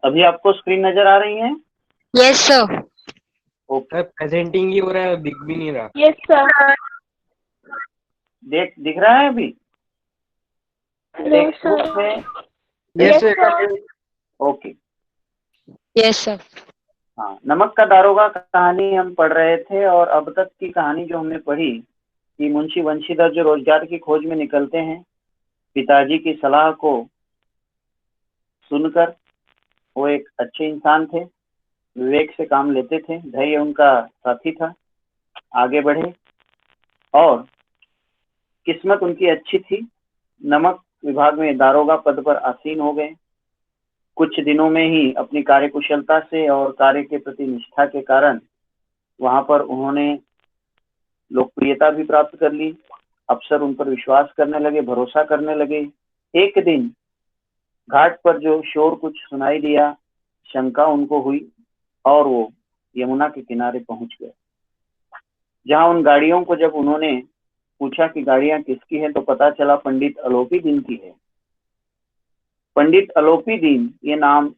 अभी आपको स्क्रीन नजर आ रही है? Yes sir. ओके। प्रेजेंटिंग ही हो रहा है, दिख भी नहीं रहा। Yes sir. दिख रहा है अभी? टेक्स्ट बुक में? Yes yes sir. Sir. Okay. Yes sir. हाँ, नमक का दारोगा कहानी हम पढ़ रहे थे और अब तक की कहानी जो हमने पढ़ी कि मुंशी वंशीधर जो रोजगार की खोज में निकलते हैं, पिताजी की सलाह को सुनकर वो एक अच्छे इंसान थे, विवेक से काम लेते थे, धैर्य उनका साथी था, आगे बढ़े और किस्मत उनकी अच्छी थी। नमक विभाग में दारोगा पद पर आसीन हो गए। कुछ दिनों में ही अपनी कार्यकुशलता से और कार्य के प्रति निष्ठा के कारण वहां पर उन्होंने लोकप्रियता भी प्राप्त कर ली। अफसर उन पर विश्वास करने लगे, भरोसा करने लगे। एक दिन घाट पर जो शोर कुछ सुनाई दिया, शंका उनको हुई और वो यमुना के किनारे पहुंच गए, जहां उन गाड़ियों को जब उन्होंने पूछा कि गाड़ियां किसकी है तो पता चला पंडित अलोपी दीन की है। पंडित अलोपी दीन ये नाम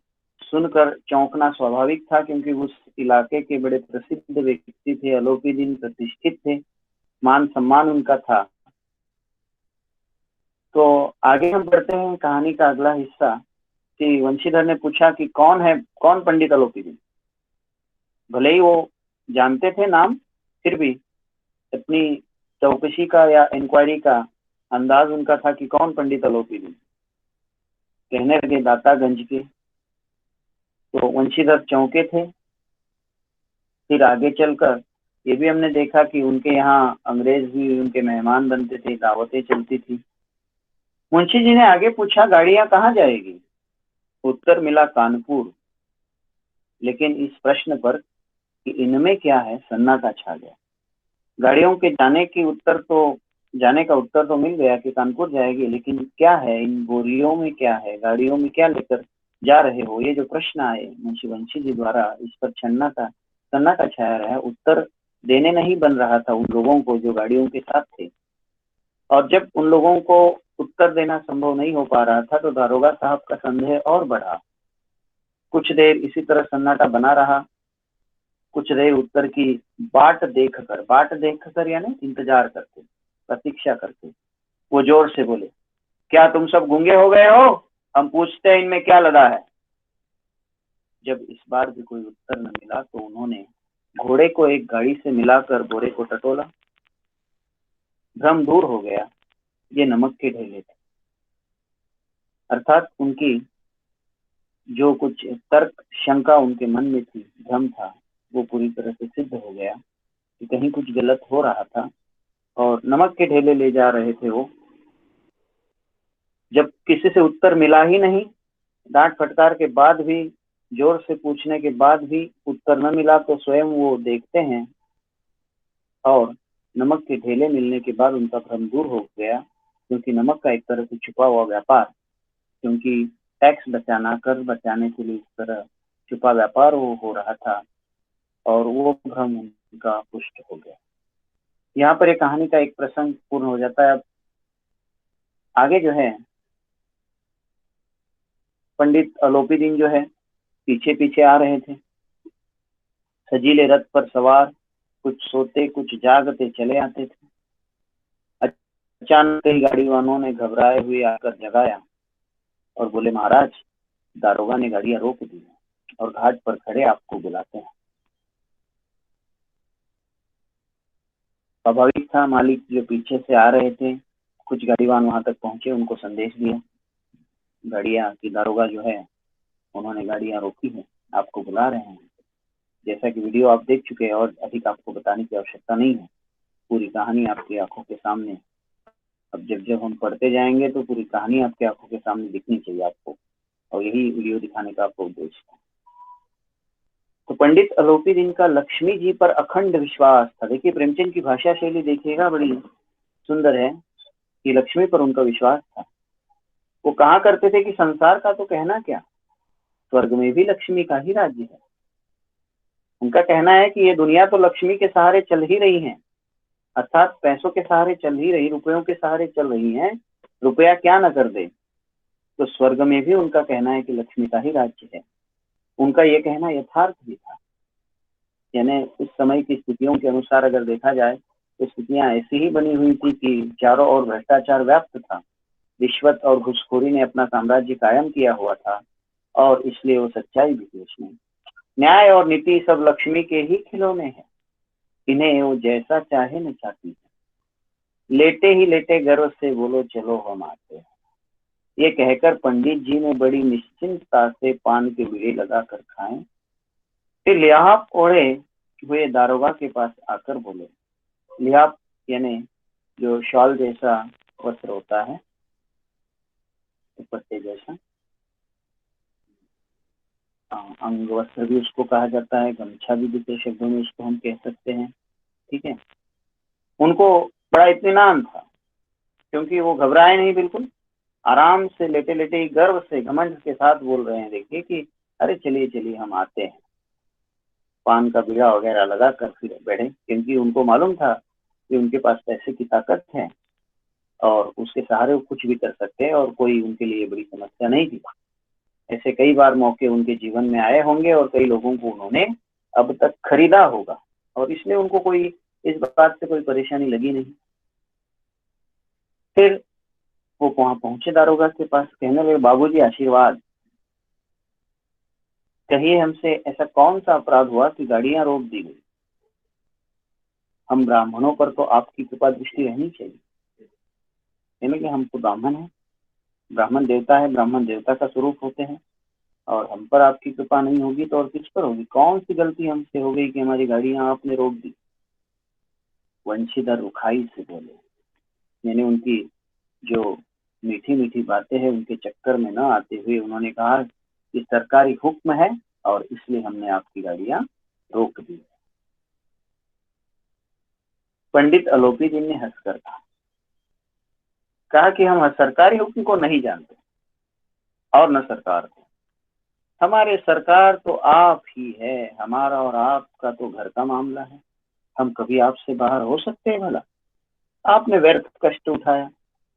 सुनकर चौंकना स्वाभाविक था, क्योंकि उस इलाके के बड़े प्रसिद्ध व्यक्ति थे। अलोपी दीन प्रतिष्ठित थे, मान सम्मान उनका था। तो आगे हम बढ़ते हैं कहानी का अगला हिस्सा कि वंशीधर ने पूछा कि कौन पंडित अलोपी दीन। भले ही वो जानते थे नाम, फिर भी अपनी चौकसी का या इंक्वायरी का अंदाज उनका था कि कौन पंडित अलोपी दीन। कहने लगे दातागंज के। तो वंशीधर चौंके थे। फिर आगे चलकर ये भी हमने देखा कि उनके यहाँ अंग्रेज भी उनके मेहमान बनते थे, दावतें चलती थी। मुंशी जी ने आगे पूछा, गाड़ियां कहाँ जाएगी? उत्तर मिला, कानपुर। लेकिन इस प्रश्न पर कि इनमें क्या है, सन्नाटा छा गया। गाड़ियों के जाने का उत्तर तो मिल गया कि कानपुर जाएगी, लेकिन क्या है इन बोरियों में, क्या है गाड़ियों में, क्या लेकर जा रहे हो, ये जो प्रश्न आए मुंशी वंशी जी द्वारा, इस पर सन्नाटा छाया रहा। उत्तर देने नहीं बन रहा था उन लोगों को जो गाड़ियों के साथ थे। और जब उन लोगों को उत्तर देना संभव नहीं हो पा रहा था तो दारोगा साहब का संदेह और बढ़ा। कुछ देर इसी तरह सन्नाटा बना रहा। कुछ देर उत्तर की बाट देखकर यानी इंतजार करते, प्रतीक्षा करते, वो जोर से बोले, क्या तुम सब गूंगे हो गए हो? हम पूछते हैं इनमें क्या लदा है। जब इस बार भी कोई उत्तर न मिला तो उन्होंने घोड़े को एक गाड़ी से मिलाकर बोरे को टटोला। भ्रम दूर हो गया, ये नमक के ढेले थे। अर्थात उनकी जो कुछ तर्क शंका उनके मन में थी, भ्रम था, वो पूरी तरह से सिद्ध हो गया कि कहीं कुछ गलत हो रहा था और नमक के ढेले ले जा रहे थे वो। जब किसी से उत्तर मिला ही नहीं, डांट फटकार के बाद भी, जोर से पूछने के बाद भी उत्तर न मिला, तो स्वयं वो देखते हैं और नमक के ढेले मिलने के बाद उनका भ्रम दूर हो गया, क्योंकि नमक का एक तरह से छुपा हुआ व्यापार, क्योंकि टैक्स बचाना, कर बचाने के लिए इस तरह छुपा व्यापार वो हो रहा था और वो भ्रम उनका पुष्ट हो गया। यहाँ पर एक कहानी का एक प्रसंग पूर्ण हो जाता है। अब आगे जो है, पंडित अलोपी दीन जो है पीछे पीछे आ रहे थे, सजीले रथ पर सवार, कुछ सोते कुछ जागते चले आते थे। अचानक कई गाड़ी वालों ने घबराए हुए आकर जगाया और बोले, महाराज, दारोगा ने गाड़ियां रोक दी और घाट पर खड़े आपको बुलाते हैं। स्वाभाविक था, मालिक जो पीछे से आ रहे थे, कुछ गाड़ीवान वहां तक पहुंचे, उनको संदेश दिया, गाड़ियां की दारोगा जो है उन्होंने गाड़ियां रोकी है, आपको बुला रहे हैं। जैसा कि वीडियो आप देख चुके हैं और अधिक आपको बताने की आवश्यकता नहीं है, पूरी कहानी आपकी आंखों के सामने। अब जब हम पढ़ते जाएंगे तो पूरी कहानी आपकी आंखों के सामने दिखनी चाहिए आपको, और यही वीडियो दिखाने का आपको उद्देश्य है। तो पंडित अलोपी दीन का लक्ष्मी जी पर अखंड विश्वास था। देखिए प्रेमचंद की भाषा शैली देखिएगा, बड़ी सुंदर है कि लक्ष्मी पर उनका विश्वास था। वो कहा करते थे कि संसार का तो कहना क्या, स्वर्ग में भी लक्ष्मी का ही राज्य है। उनका कहना है कि ये दुनिया तो लक्ष्मी के सहारे चल ही रही है, अर्थात पैसों के सहारे चल ही रही, रुपयों के सहारे चल रही है, रुपया क्या न कर दे। तो स्वर्ग में भी उनका कहना है कि लक्ष्मी का ही राज्य है। उनका ये कहना यथार्थ भी था। यानी उस समय की स्थितियों के अनुसार अगर देखा जाए तो स्थितियां ऐसी ही बनी हुई थी कि चारों ओर भ्रष्टाचार व्याप्त था, रिश्वत और घुसखोरी ने अपना साम्राज्य कायम किया हुआ था, और इसलिए वो सच्चाई भी थी उसमें। न्याय और नीति सब लक्ष्मी के ही खिलौने हैं, इन्हें वो जैसा चाहे नचाती है। लेटे ही लेटे गर्व से बोलो चलो हम आते हैं। ये कहकर पंडित जी ने बड़ी निश्चिंतता से पान के बीड़े लगाकर खाए। फिर लिहाफ ओढ़े हुए दारोगा के पास आकर बोले, लिहाफ यानी जो शॉल जैसा वस्त्र होता है, दुपट्टे जैसा, अंग वस्त्र भी उसको कहा जाता है, गमछा भी दूसरे शब्दों में उसको हम कह सकते हैं। ठीक है, उनको बड़ा इत्मीनान था क्योंकि वो घबराए नहीं, बिल्कुल आराम से लेटे लेटे ही गर्व से घमंड के साथ बोल रहे हैं, देखिए कि अरे चलिए चलिए हम आते हैं। पान का बीड़ा वगैरह लगा कर फिर बैठे, क्योंकि उनको मालूम था कि उनके पास पैसे की ताकत है और उसके सहारे वो कुछ भी कर सकते हैं और कोई उनके लिए बड़ी समस्या नहीं थी। ऐसे कई बार मौके उनके जीवन में आए होंगे और कई लोगों को उन्होंने अब तक खरीदा होगा, और इसलिए उनको कोई इस बात से कोई परेशानी लगी नहीं। फिर वो वहां पहुंचे दारोगा के पास, कहने लगे, बाबूजी आशीर्वाद, कहिए हमसे ऐसा कौन सा अपराध हुआ कि गाड़ियां रोक दी गई? हम ब्राह्मणों पर तो आपकी कृपा दृष्टि रहनी चाहिए। कहने कि हम तो ब्राह्मण हैं, ब्राह्मण देवता है, ब्राह्मण देवता का स्वरूप होते हैं, और हम पर आपकी कृपा नहीं होगी तो और किस पर होगी? कौन सी गलती हमसे हो गई कि हमारी गाड़ियां आपने रोक दी? वंशीधर रुखाई से बोले, यानी उनकी जो मीठी मीठी बातें हैं उनके चक्कर में न आते हुए उन्होंने कहा कि सरकारी हुक्म है और इसलिए हमने आपकी गाड़ियां रोक दी। पंडित अलोपीदीन ने हंसकर कहा कि हम सरकारी हुक्म को नहीं जानते और न सरकार को, हमारे सरकार तो आप ही है, हमारा और आपका तो घर का मामला है, हम कभी आपसे बाहर हो सकते हैं भला? आपने व्यर्थ कष्ट उठाया,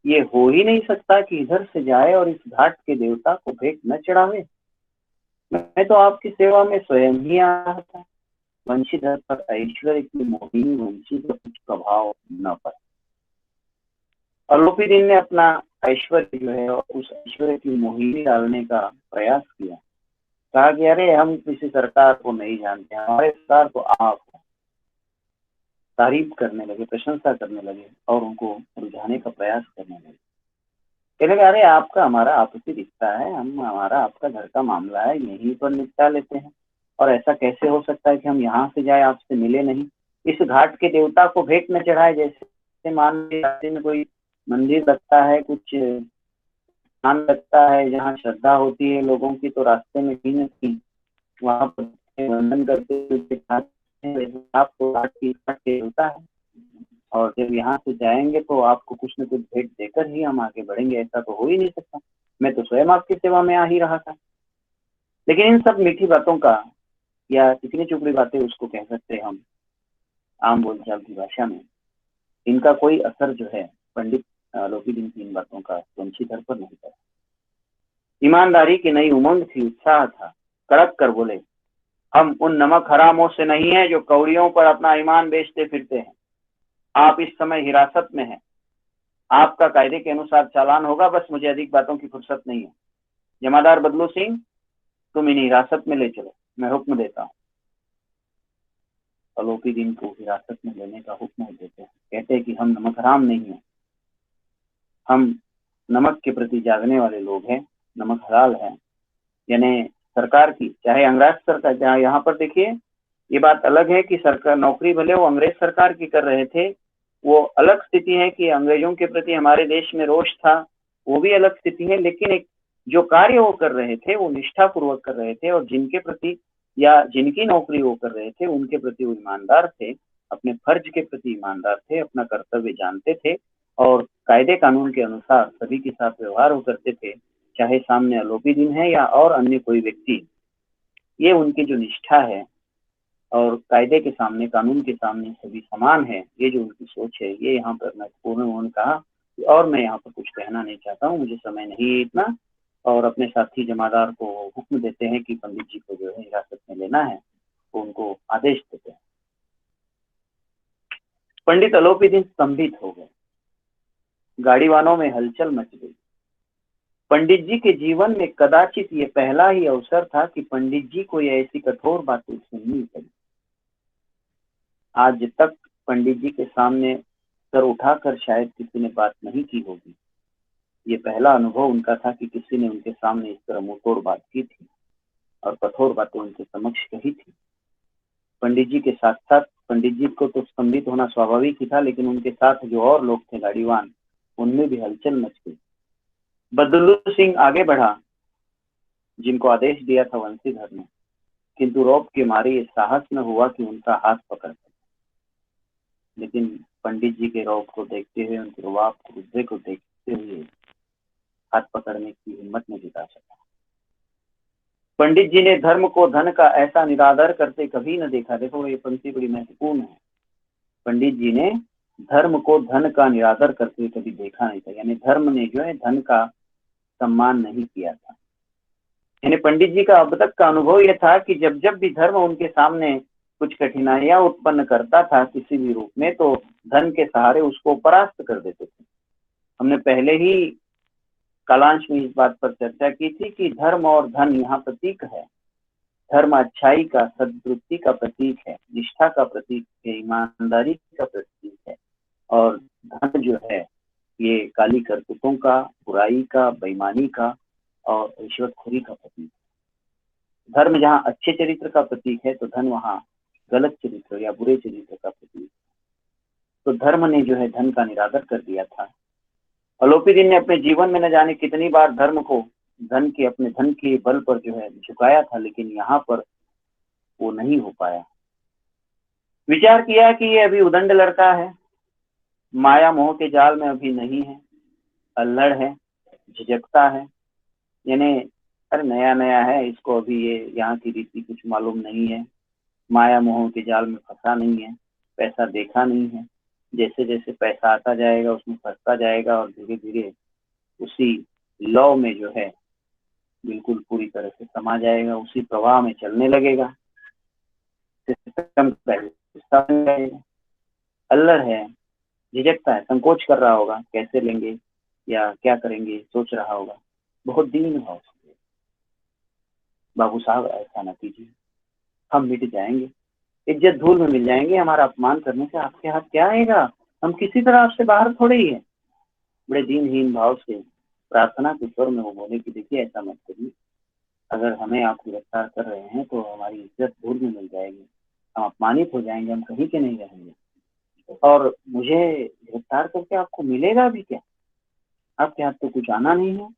ये हो ही नहीं सकता कि इधर से जाए और इस घाट के देवता को भेंट न चढ़ावे। मैं तो आपकी सेवा में स्वयं ही आया था। वंशीधर पर ऐश्वर्य की मोहिनी वंशी पर कुछ प्रभाव न पड़ा। अलोपीदीन ने अपना ऐश्वर्य जो है उस ऐश्वर्य की मोहिनी डालने का प्रयास किया। कहा कि अरे हम किसी सरकार को नहीं जानते, हमारे सरकार तो आप हैं। तारीफ करने लगे, प्रशंसा करने लगे और उनको रुझाने का प्रयास करने लगे। कहने लगे, अरे आपका हमारा आपसी रिश्ता है, हम हमारा आपका घर का मामला है, यहीं पर निपटा लेते हैं, और ऐसा कैसे हो सकता है कि हम यहाँ से जाए आपसे मिले नहीं, इस घाट के देवता को भेंट न चढ़ाए? जैसे मान लीजिए में कोई मंदिर लगता है, कुछ स्थान लगता है जहाँ श्रद्धा होती है लोगों की, तो रास्ते में कहीं न कहीं वहां पर वंदन करते हुए आपको घाट की देवता है, और जब यहाँ से जाएंगे तो आपको कुछ न कुछ भेंट देकर ही हम आगे बढ़ेंगे, ऐसा तो हो ही नहीं सकता। मैं तो स्वयं आपकी सेवा में आ ही रहा था। लेकिन इन सब मीठी बातों का, या चिकनी चुपड़ी बातें उसको कह सकते हैं हम आम बोलचाल की भाषा में, इनका कोई असर जो है पंडित अलोपीदीन की इन बातों का वंशीधर पर नहीं पड़ा। ईमानदारी की नई उमंग थी, उत्साह था। कड़क कर बोले, हम उन नमक हरामों से नहीं है जो कौड़ियों पर अपना ईमान बेचते फिरते हैं। आप इस समय हिरासत में हैं, आपका कायदे के अनुसार चालान होगा, बस मुझे अधिक बातों की फुर्सत नहीं है। जमादार बदलू सिंह, तुम इन्हें हिरासत में ले चलो, मैं हुक्म देता हूँ। अलोपीदीन को हिरासत में लेने का हुक्म देते हैं, कहते हैं कि हम नमक हराम नहीं है, हम नमक के प्रति जागने वाले लोग हैं, नमक हलाल है। यानी सरकार की, चाहे अंग्रेज सरकार, जहाँ यहाँ पर देखिए ये बात अलग है कि सरकार नौकरी भले वो अंग्रेज सरकार की कर रहे थे, वो अलग स्थिति है कि अंग्रेजों के प्रति हमारे देश में रोष था, वो भी अलग स्थिति है। लेकिन एक जो कार्य वो कर रहे थे वो निष्ठा पूर्वक कर रहे थे, और जिनके प्रति या जिनकी नौकरी वो कर रहे थे उनके प्रति वो ईमानदार थे, अपने फर्ज के प्रति ईमानदार थे, अपना कर्तव्य जानते थे और कायदे कानून के अनुसार सभी के साथ व्यवहार वो करते थे, चाहे सामने अलोपीदीन है या और अन्य कोई व्यक्ति। ये उनकी जो निष्ठा है और कायदे के सामने, कानून के सामने सभी समान है, ये जो उनकी सोच है, ये यहाँ पर महत्वपूर्ण उन्होंने कहा। और मैं यहाँ पर कुछ कहना नहीं चाहता हूँ, मुझे समय नहीं है इतना, और अपने साथी जमादार को हुक्म देते हैं कि पंडित जी को जो है हिरासत में लेना है, तो उनको आदेश देते हैं। पंडित अलोपीदीन स्तंभित हो गए, गाड़ीवानों में हलचल मच गई। पंडित जी के जीवन में कदाचित ये पहला ही अवसर था कि पंडित जी को ये ऐसी कठोर बातें सुननी पड़ी। आज तक पंडित जी के सामने सर उठाकर शायद किसी ने बात नहीं की होगी। ये पहला अनुभव उनका था कि किसी ने उनके सामने इस तरह मुंहतोड़ बात की थी और कठोर बातें उनके समक्ष कही थी। पंडित जी के साथ साथ पंडित जी को तो स्तंभित होना स्वाभाविक ही था, लेकिन उनके साथ जो और लोग थे गाड़ीवान, उनमें भी हलचल मच गई। बदलू सिंह आगे बढ़ा, जिनको आदेश दिया था वंशीधर ने, किंतु रौब के मारे ये साहस न हुआ कि उनका हाथ पकड़ सके। लेकिन पंडित जी के रौब को देखते हुए, उनके रुबाब रुतबे को देखते हुए हाथ पकड़ने की हिम्मत नहीं जुटा सका। पंडित जी ने धर्म को धन का ऐसा निरादर करते कभी न देखा। देखो ये पंक्ति बड़ी महत्वपूर्ण है। पंडित जी ने धर्म को धन का निरादर करते कभी देखा नहीं था, यानी धर्म ने जो है धन का सम्मान नहीं किया था। यानी पंडित जी का अब तक का अनुभव यह था कि जब जब भी धर्म उनके सामने कुछ कठिनाइयां उत्पन्न करता था किसी भी रूप में, तो धन के सहारे उसको परास्त कर देते थे। हमने पहले ही कालांश में इस बात पर चर्चा की थी कि धर्म और धन यहाँ प्रतीक है। धर्म अच्छाई का, सद्वृत्ति का प्रतीक है, निष्ठा का प्रतीक है, ईमानदारी का प्रतीक है, और धन जो है ये काली करतूतों का, बुराई का, बेईमानी का और रिश्वतखोरी का प्रतीक है। धर्म जहाँ अच्छे चरित्र का प्रतीक है, तो धन वहाँ गलत चरित्र या बुरे चरित्र का प्रतीक है। तो धर्म ने जो है धन का निरादर कर दिया था। अलोपीदीन ने अपने जीवन में न जाने कितनी बार धर्म को अपने धन के बल पर जो है झुकाया था, लेकिन यहाँ पर वो नहीं हो पाया। विचार किया कि ये अभी उदंड लड़का है, माया मोह के जाल में अभी नहीं है, अल्लड़ है, झिझकता है, यानी अरे नया नया है, इसको अभी ये यहाँ की रीति कुछ मालूम नहीं है, माया मोह के जाल में फंसा नहीं है, पैसा देखा नहीं है, जैसे जैसे पैसा आता जाएगा उसमें फंसता जाएगा और धीरे धीरे उसी लौ में जो है बिल्कुल पूरी तरह से समा जाएगा, उसी प्रवाह में चलने लगेगा, सिस्टम का हिस्सा बन जाएगा। अल्लड़ है, झिझकता है, संकोच कर रहा होगा, कैसे लेंगे या क्या करेंगे सोच रहा होगा। बहुत दीन भाव से, बाबू साहब ऐसा न कीजिए, हम मिट जाएंगे, इज्जत धूल में मिल जाएंगे, हमारा अपमान करने से आपके हाथ क्या आएगा, हम किसी तरह आपसे बाहर थोड़े ही है। बड़े दीनहीन भाव से प्रार्थना के स्वर में वो बोले कि देखिए ऐसा मत करिए, अगर हमें आप गिरफ्तार कर रहे हैं तो हमारी इज्जत धूल में मिल जाएगी, हम अपमानित हो जाएंगे, हम कहीं के नहीं रहेंगे, और मुझे गिरफ्तार करके आपको मिलेगा भी क्या, आपके हाथ तो कुछ आना नहीं है,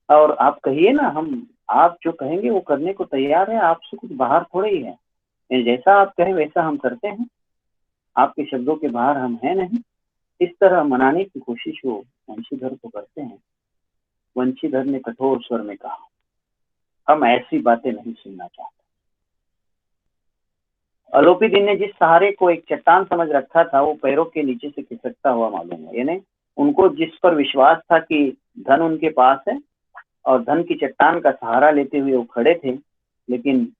और आप कहिए ना, हम आप जो कहेंगे वो करने को तैयार है, आपसे कुछ बाहर थोड़े ही है, जैसा आप कहें वैसा हम करते हैं, आपके शब्दों के बाहर हम हैं नहीं। इस तरह मनाने की कोशिश वो वंशीधर को करते हैं। वंशीधर ने कठोर स्वर में कहा, हम ऐसी बातें नहीं सुनना चाहते। अलोपीदीन ने जिस सहारे को एक चट्टान समझ रखा था, वो पैरों के नीचे से खिसकता हुआ मालूम है। यानी उनको जिस पर विश्वास था कि धन उनके पास है और धन की चट्टान का सहारा लेते हुए वो खड़े थे, लेकिन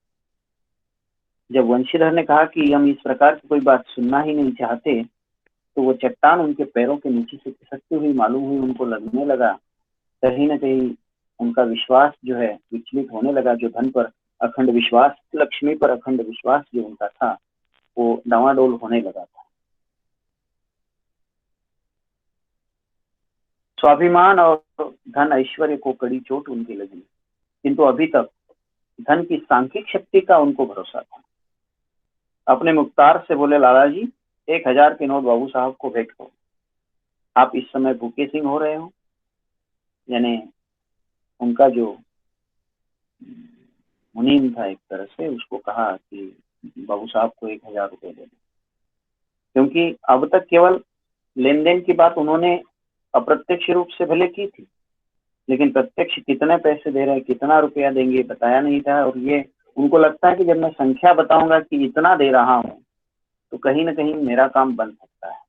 जब वंशीधर ने कहा कि हम इस प्रकार की कोई बात सुनना ही नहीं चाहते, तो वो चट्टान उनके पैरों के नीचे से खिसकती हुई मालूम हुई। उनको लगने लगा कहीं न कहीं उनका विश्वास जो है विचलित होने लगा, जो धन पर अखंड विश्वास, लक्ष्मी पर अखंड विश्वास जो उनका था, वो डावाडोल होने लगा था। स्वाभिमान और धन ऐश्वर्य को कड़ी चोट उनकी लगी, किंतु अभी तक धन की सांख्यिक शक्ति का उनको भरोसा था। अपने मुख्तार से बोले, लाला जी 1000 के नोट बाबू साहब को भेंट करो, आप इस समय भूखे सिंह हो रहे हो। यानी उनका जो मुनीम था एक तरह से, उसको कहा कि बाबू साहब को 1000 रुपए दे दो, क्योंकि अब तक केवल लेन देन की बात उन्होंने अप्रत्यक्ष रूप से भले की थी, लेकिन प्रत्यक्ष कितने पैसे दे रहे हैं, कितना रुपया देंगे बताया नहीं था। और ये उनको लगता है कि जब मैं संख्या बताऊंगा कि इतना दे रहा हूँ, तो कहीं ना कहीं मेरा काम बन सकता है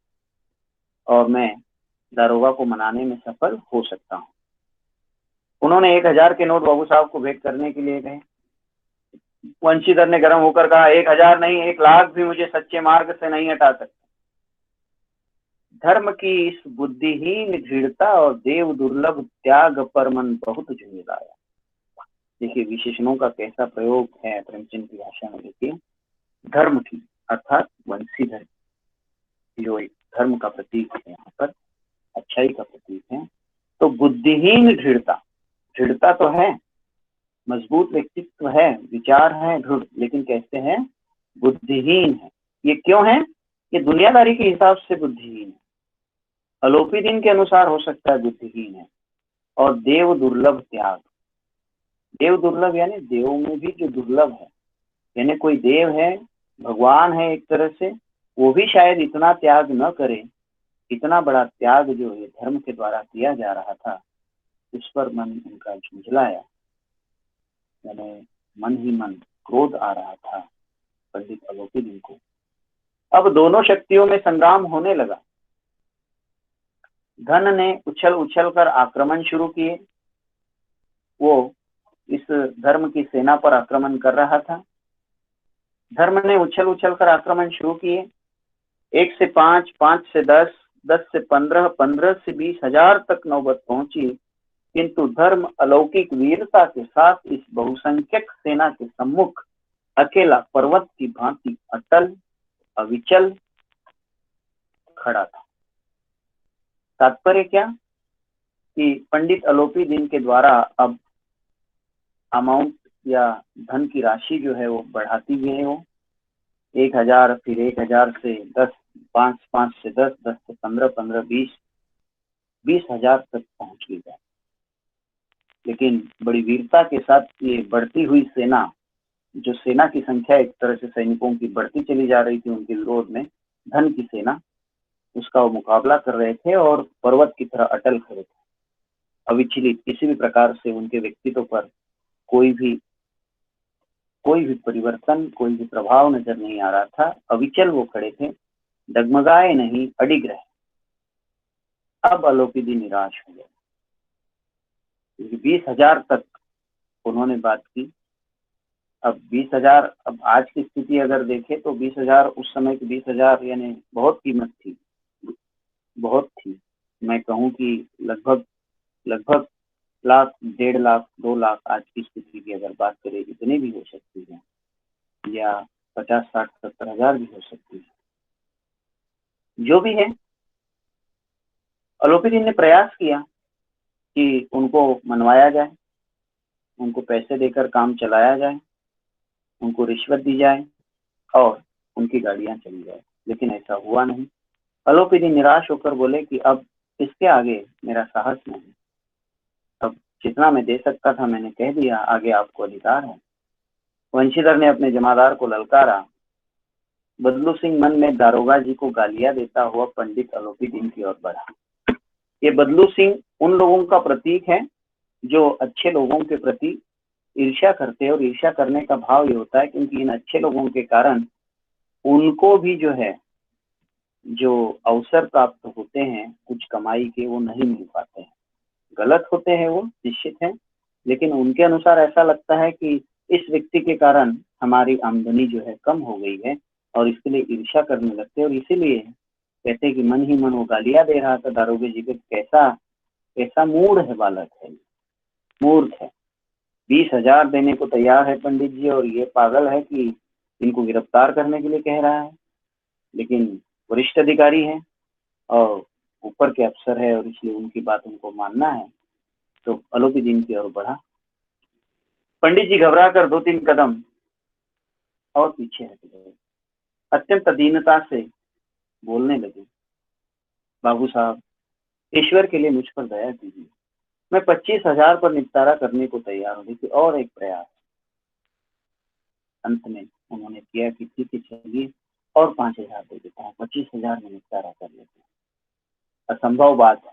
और मैं दारोगा को मनाने में सफल हो सकता हूँ। उन्होंने 1000 के नोट बाबू साहब को भेंट करने के लिए कहे। वंशीधर ने गर्म होकर कहा 1000 नहीं 1,00,000 भी मुझे सच्चे मार्ग से नहीं हटा सकते। धर्म की इस बुद्धिहीन दृढ़ता और देव दुर्लभ त्याग पर मन बहुत झुंझलाया। देखिए विशेषणों का कैसा प्रयोग है प्रेमचंद की भाषा में। देखिए धर्म की अर्थात वंशीधर जो एक धर्म का प्रतीक है, यहाँ पर अच्छाई का प्रतीक है। तो बुद्धिहीन दृढ़ता, दृढ़ता तो है, मजबूत व्यक्तित्व है, विचार है दृढ़, लेकिन कहते हैं बुद्धिहीन है। ये क्यों है? ये दुनियादारी के हिसाब से बुद्धिहीन है, अलोपी दिन के अनुसार हो सकता है बुद्धिहीन है। और देव दुर्लभ त्याग, देव दुर्लभ यानी देव में भी जो दुर्लभ है, यानी कोई देव है, भगवान है एक तरह से, वो भी शायद इतना त्याग न करे। इतना बड़ा त्याग जो है धर्म के द्वारा किया जा रहा था, उस पर मन उनका झुंझलाया, यानी मन ही मन क्रोध आ रहा था पंडित अलोपी दिन को। अब दोनों शक्तियों में संग्राम होने लगा। धन ने उछल उछल कर आक्रमण शुरू किए, वो इस धर्म की सेना पर आक्रमण कर रहा था। धर्म ने उछल उछल कर आक्रमण शुरू किए, 1 से 5, 5 से 10, 10 से 15, 15 से 20,000 तक नौबत पहुंची। किंतु धर्म अलौकिक वीरता के साथ इस बहुसंख्यक सेना के सम्मुख अकेला पर्वत की भांति अटल अविचल खड़ा था। तात्पर्य क्या कि पंडित अलोपी दिन के द्वारा अब अमाउंट या धन की राशि जो है वो बढ़ाती गई हो, 1000 फिर 1000 से 10, 5, 5 से 10, 10 से 15, 15, 20, 20,000 तक पहुंच गई है। लेकिन बड़ी वीरता के साथ ये बढ़ती हुई सेना, जो सेना की संख्या एक तरह से सैनिकों की बढ़ती चली जा रही थी उनके विरोध में, धन की सेना, उसका वो मुकाबला कर रहे थे और पर्वत की तरह अटल खड़े थे, अविचलित, किसी भी प्रकार से उनके व्यक्तित्व पर कोई भी परिवर्तन, कोई भी प्रभाव नजर नहीं आ रहा था। अविचल वो खड़े थे, डगमगाए नहीं, अडिग रहे। अब अलोपी दिन निराश हो गए, 20,000 तक उन्होंने बात की। अब 20,000, अब आज की स्थिति अगर देखें तो 20,000 उस समय की 20,000 यानी बहुत कीमत थी, बहुत थी। मैं कहूँ कि लगभग 1,00,000, 1.5 लाख, 2 लाख आज की स्थिति की अगर बात करें, इतनी भी हो सकती है, या 50, 60, 70 हजार भी हो सकती है। जो भी है, अलोपी दिन ने प्रयास किया कि उनको मनवाया जाए, उनको पैसे देकर काम चलाया जाए, उनको रिश्वत दी जाए और उनकी गाड़ियां चली जाए, लेकिन ऐसा हुआ नहीं। अलोपी दिन निराश होकर बोले कि अब इसके आगे मेरा साहस नहीं, अब जितना मैं दे सकता था मैंने कह दिया, आगे आपको अधिकार है। वंशीधर ने अपने जमादार को ललकारा। बदलू सिंह मन में दारोगा जी को गालियां देता हुआ पंडित अलोपी दिन की ओर बढ़ा। ये बदलू सिंह उन लोगों का प्रतीक है जो अच्छे लोगों के प्रति ईर्ष्या करते हैं, और ईर्ष्या करने का भाव ये होता है क्योंकि इन अच्छे लोगों के कारण उनको भी जो है जो अवसर प्राप्त होते हैं कुछ कमाई के, वो नहीं मिल पाते हैं। गलत होते हैं वो, निश्चित है, लेकिन उनके अनुसार ऐसा लगता है कि इस व्यक्ति के कारण हमारी आमदनी जो है कम हो गई है, और इसके लिए ईर्ष्या करने लगते हैं। और इसीलिए कहते हैं कि मन ही मन वो गालियां दे रहा था दारोगे जी को, कैसा मूड है बालक है, मूर्ख है, 20,000 देने को तैयार है पंडित जी, और ये पागल है कि इनको गिरफ्तार करने के लिए कह रहा है। लेकिन वरिष्ठ अधिकारी है और ऊपर के अफसर है, और इसलिए उनकी बात उनको मानना है। तो अलोपी दिन की ओर बढ़ा। पंडित जी घबरा कर 2-3 कदम और पीछे हट गए, अत्यंत दीनता से बोलने लगे, बाबू साहब, ईश्वर के लिए मुझ पर दया कीजिए, मैं 25,000 पर निपटारा करने को तैयार हूँ, लेकिन और एक प्रयास। अंत में उन्होंने किया कि ठीक है चलिए और 5,000 दे देता हूँ, 25,000 में निपटारा कर लेते हैं। असंभव बात है।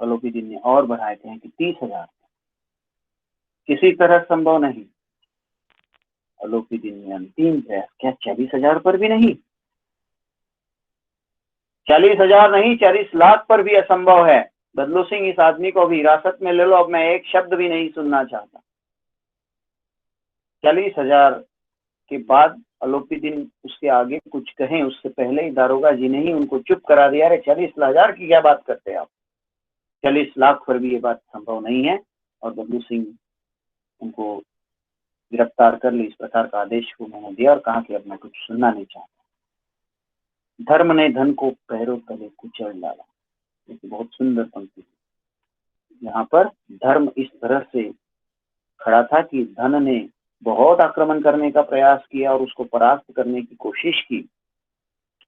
अलोपी दिन ने और बढ़ाए थे कि 30,000, किसी तरह संभव नहीं। अलोपी दिन ने अंतिम प्रयास, क्या 40,000 पर भी नहीं? 40,000 नहीं, 40 लाख पर भी असंभव है। बदलू सिंह, इस आदमी को अभी हिरासत में ले लो, अब मैं एक शब्द भी नहीं सुनना चाहता। 40,000 के बाद आलोपीदीन उसके आगे कुछ कहें उससे पहले ही दारोगा जी ने ही उनको चुप करा दिया। अरे 40,000 की क्या बात करते हैं आप, 40 लाख पर भी ये बात संभव नहीं है। और बदलू सिंह उनको गिरफ्तार कर ली। इस प्रकार का आदेश को उन्होंने दिया और कहा कि अब मैं कुछ सुनना नहीं चाहता। धर्म ने धन को पैरों तले कुचल डाला। ये बहुत सुंदर पंक्ति है। यहाँ पर धर्म इस तरह से खड़ा था कि धन ने बहुत आक्रमण करने का प्रयास किया और उसको परास्त करने की कोशिश की,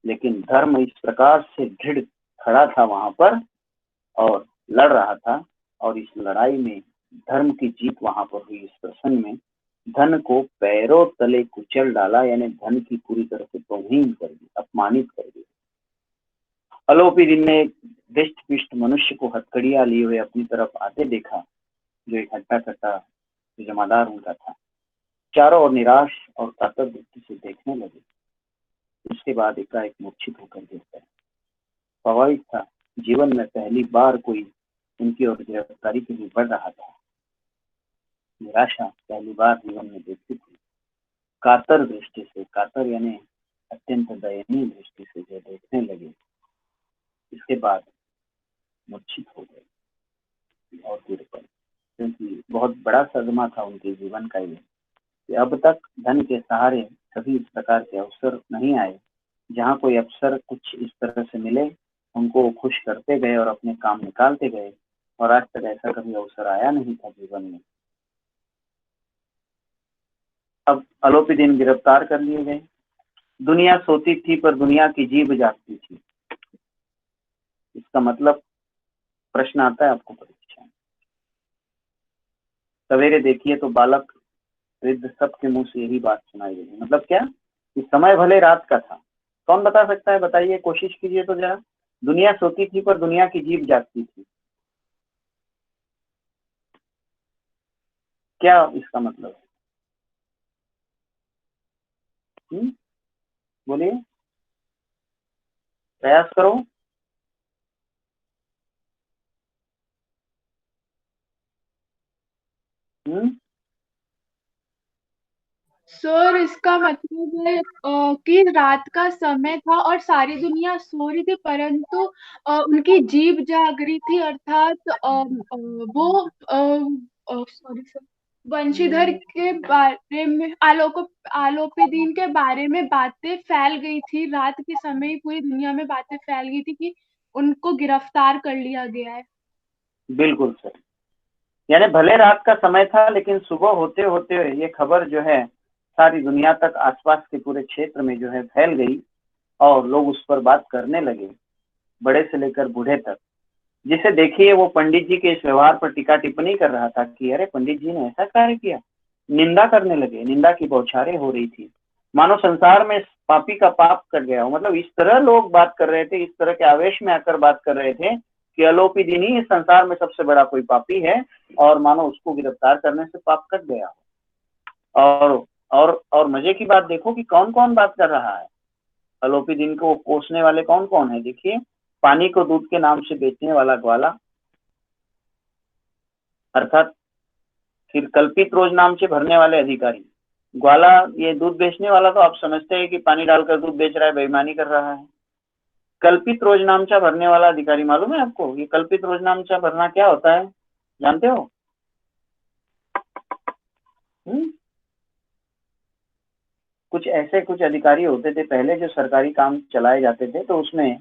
लेकिन धर्म इस प्रकार से दृढ़ खड़ा था वहां पर और लड़ रहा था। और इस लड़ाई में धर्म की जीत वहां पर हुई। इस प्रसंग में धन को पैरों तले कुचल डाला, यानी धन की पूरी तरह से तौहीन कर दी, अपमानित कर दी। आलोपीदीन ने एक दृष्ट पुष्ट मनुष्य को हथकड़ियां लिए हुए अपनी तरफ आते देखा, जो एक हट्टा कट्टा जमादार उनका था। चारों ओर निराश और कातर दृष्टि से देखने लगे। उसके बाद एकाएक मूर्छित होकर गिर गए। स्वाभाविक था, जीवन में पहली बार कोई उनकी ओर गिरफ्तारी के लिए बढ़ रहा था। निराशा पहली बार जीवन में देखी थी। कातर दृष्टि से, कातर यानी अत्यंत दयनीय दृष्टि से जो देखने लगे, इसके बाद मूर्छित हो गए और गिर पड़े। क्योंकि बहुत बड़ा सदमा था उनके जीवन का ये कि अब तक धन के सहारे कभी इस प्रकार के अवसर नहीं आए। जहाँ कोई अवसर कुछ इस तरह से मिले, उनको खुश करते गए और अपने काम निकालते गए, और आज तक ऐसा कभी अवसर आया नहीं था जीवन में। अब आलोपीदीन गिरफ्तार कर लिए गए। दुनिया सोती थी पर दुनिया की जीभ जागती थी। इसका मतलब प्रश्न आता है आपको परीक्षा में। सवेरे देखिए तो बालक वृद्ध सबके मुंह से यही बात सुनाई देगी। मतलब क्या कि समय भले रात का था। कौन बता सकता है, बताइए, कोशिश कीजिए तो जरा। दुनिया सोती थी पर दुनिया की जीभ जागती थी, क्या इसका मतलब है? बोलिए, प्रयास करो। हम्म सर इसका मतलब है कि रात का समय था और सारी दुनिया सो रही थी, परंतु उनकी जीभ जाग रही थी, अर्थात वो सॉरी सर, वंशीधर के बारे में, आलोपीदीन के बारे में बातें फैल गई थी। रात के समय ही पूरी दुनिया में बातें फैल गई थी कि उनको गिरफ्तार कर लिया गया है। बिल्कुल सर, यानी भले रात का समय था लेकिन सुबह होते होते ये खबर जो है सारी दुनिया तक, आसपास के पूरे क्षेत्र में जो है फैल गई और लोग उस पर बात करने लगे, बड़े से लेकर बूढ़े तक। जिसे देखिए वो पंडित जी के इस व्यवहार पर टीका टिप्पणी कर रहा था कि अरे पंडित जी ने ऐसा कार्य किया, निंदा करने लगे। निंदा की बौछारें हो रही थी, मानो संसार में पापी का पाप कट गया हो। मतलब इस तरह लोग बात कर रहे थे, इस तरह के आवेश में आकर बात कर रहे थे कि आलोपीदीन ही इस संसार में सबसे बड़ा कोई पापी है और मानो उसको गिरफ्तार करने से पाप कट गया। और मजे की बात देखो कि कौन कौन बात कर रहा है। आलोपीदीन को कोसने वाले कौन कौन है, देखिए। पानी को दूध के नाम से बेचने वाला ग्वाला, अर्थात फिर कल्पित रोज नाम से भरने वाले अधिकारी। ग्वाला ये दूध बेचने वाला तो आप समझते हैं कि पानी डालकर दूध बेच रहा है, बेईमानी कर रहा है। कल्पित रोजनामचा भरने वाला अधिकारी, मालूम है आपको ये कल्पित रोजनामचा भरना क्या होता है, जानते हो? कुछ अधिकारी होते थे पहले जो सरकारी काम चलाए जाते थे, तो उसमें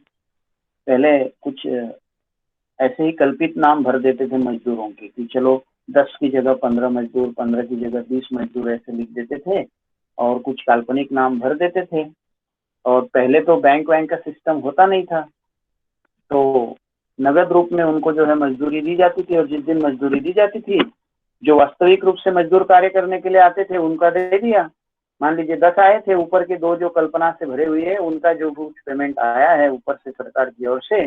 पहले कुछ ऐसे ही कल्पित नाम भर देते थे मजदूरों के कि चलो 10 की जगह 15 मजदूर, 15 की जगह 20 मजदूर, ऐसे लिख देते थे और कुछ काल्पनिक नाम भर देते थे। और पहले तो बैंक वैंक का सिस्टम होता नहीं था, तो नगद रूप में उनको जो है मजदूरी दी जाती थी। और जिस दिन मजदूरी दी जाती थी, जो वास्तविक रूप से मजदूर कार्य करने के लिए आते थे उनका दे दिया। मान लीजिए 10 आए थे, ऊपर के 2 जो कल्पना से भरे हुए है, उनका जो कुछ पेमेंट आया है ऊपर से सरकार की ओर से,